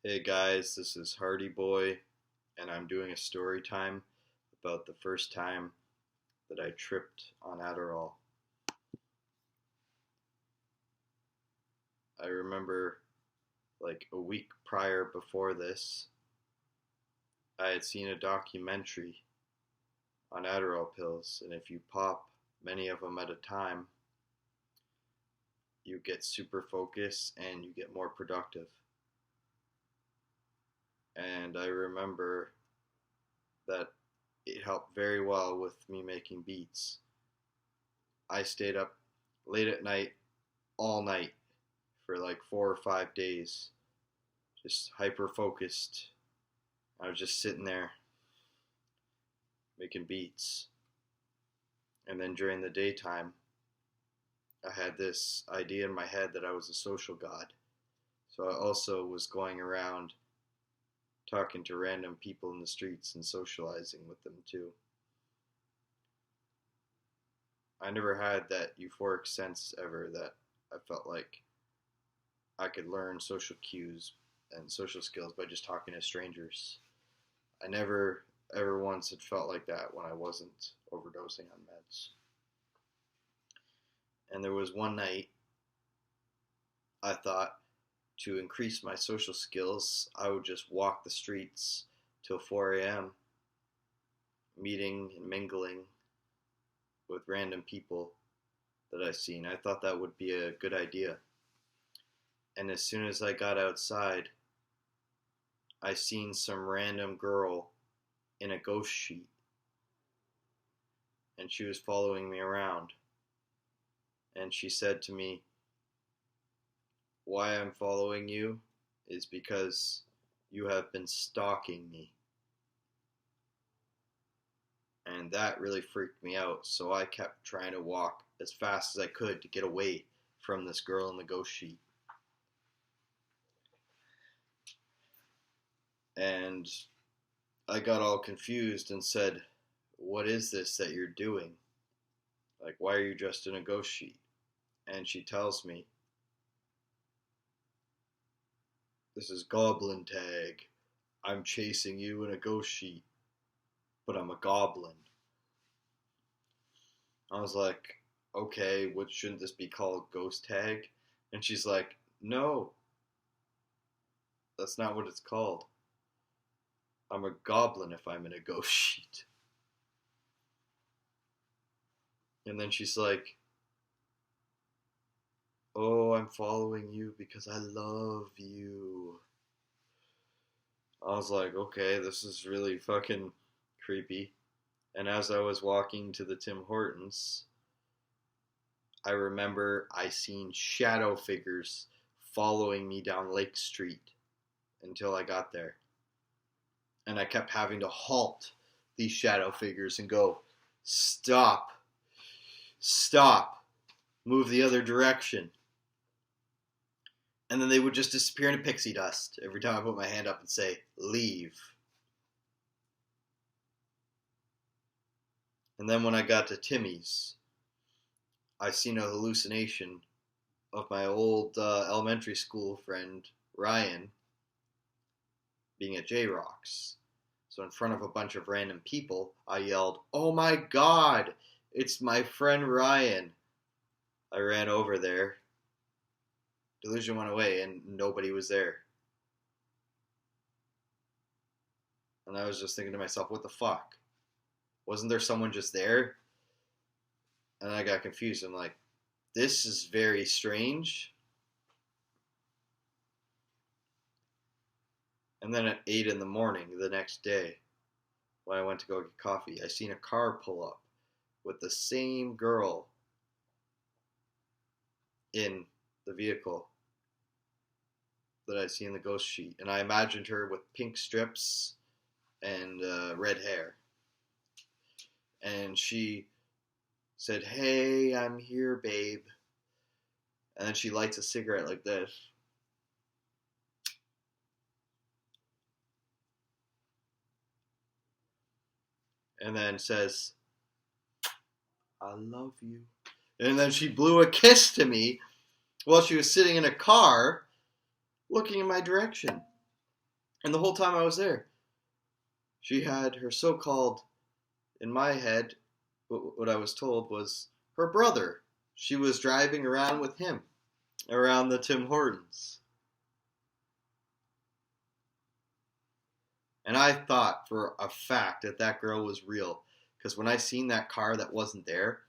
Hey guys, this is Hardy Boy, and I'm doing a story time about the first time that I tripped on Adderall. I remember like a week prior before this, I had seen a documentary on Adderall pills, and if you pop many of them at a time, you get super focused and you get more productive. And I remember that it helped very well with me making beats. I stayed up late at night, all night, for like 4 or 5 days, just hyper focused. I was just sitting there making beats. And then during the daytime, I had this idea in my head that I was a social god. So I also was going around talking to random people in the streets and socializing with them too. I never had that euphoric sense ever that I felt like I could learn social cues and social skills by just talking to strangers. I never ever once had felt like that when I wasn't overdosing on meds. And there was one night I thought to increase my social skills, I would just walk the streets till 4 a.m., meeting and mingling with random people that I seen. I thought that would be a good idea. And as soon as I got outside, I seen some random girl in a ghost sheet, and she was following me around. And she said to me, "Why I'm following you is because you have been stalking me." And that really freaked me out, so I kept trying to walk as fast as I could to get away from this girl in the ghost sheet. And I got all confused and said, "What is this that you're doing? Like, why are you dressed in a ghost sheet?" And she tells me, "This is goblin tag. I'm chasing you in a ghost sheet, but I'm a goblin." I was like, "Okay, what shouldn't this be called, ghost tag?" And she's like, "No, that's not what it's called. I'm a goblin if I'm in a ghost sheet." And then she's like, "Oh, I'm following you because I love you." I was like, "Okay, this is really fucking creepy." And as I was walking to the Tim Hortons, I remember I seen shadow figures following me down Lake Street until I got there. And I kept having to halt these shadow figures and go, "Stop, stop, move the other direction." And then they would just disappear into pixie dust every time I put my hand up and say, "Leave." And then when I got to Timmy's, I seen a hallucination of my old elementary school friend, Ryan, being at J-Rocks. So in front of a bunch of random people, I yelled, "Oh my God, it's my friend Ryan." I ran over there. Delusion went away and nobody was there. And I was just thinking to myself, what the fuck? Wasn't there someone just there? And I got confused. I'm like, this is very strange. And then at 8 in the morning the next day, when I went to go get coffee, I seen a car pull up with the same girl in the vehicle that I see in the ghost sheet. And I imagined her with pink strips and red hair. And she said, "Hey, I'm here, babe." And then she lights a cigarette like this. And then says, "I love you." And then she blew a kiss to me while she was sitting in a car looking in my direction. And the whole time I was there, she had her so-called, in my head, what I was told was her brother. She was driving around with him around the Tim Hortons. And I thought for a fact that that girl was real. Because when I seen that car that wasn't there,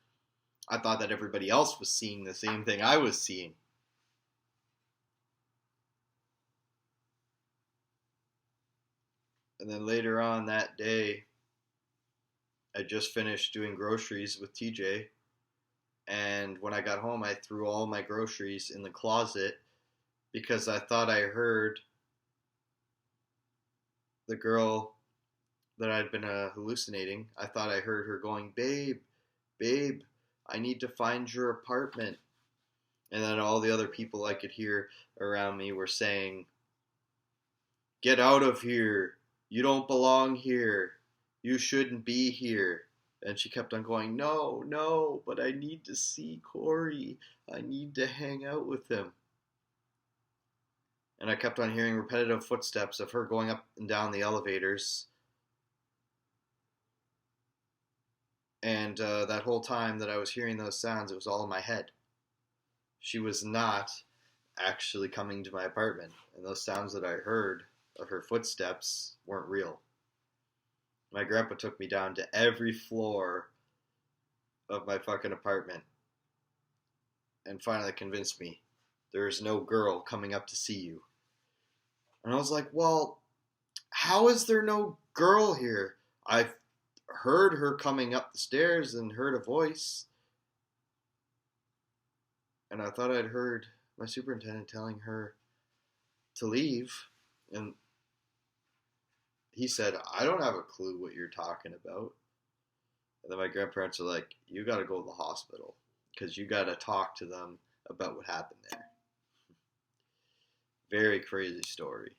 I thought that everybody else was seeing the same thing I was seeing. And then later on that day, I just finished doing groceries with TJ. And when I got home, I threw all my groceries in the closet because I thought I heard the girl that I'd been hallucinating. I thought I heard her going, "Babe, babe, I need to find your apartment." And then all the other people I could hear around me were saying, "Get out of here. You don't belong here. You shouldn't be here." And she kept on going, "No, no, but I need to see Corey. I need to hang out with him." And I kept on hearing repetitive footsteps of her going up and down the elevators. And that whole time that I was hearing those sounds, it was all in my head. She was not actually coming to my apartment. And those sounds that I heard of her footsteps weren't real. My grandpa took me down to every floor of my fucking apartment and finally convinced me there is no girl coming up to see you. And I was like, well, how is there no girl here? I've heard her coming up the stairs and heard a voice. And I thought I'd heard my superintendent telling her to leave. And he said, "I don't have a clue what you're talking about." And then my grandparents are like, "You got to go to the hospital because you got to talk to them about what happened there." Very crazy story.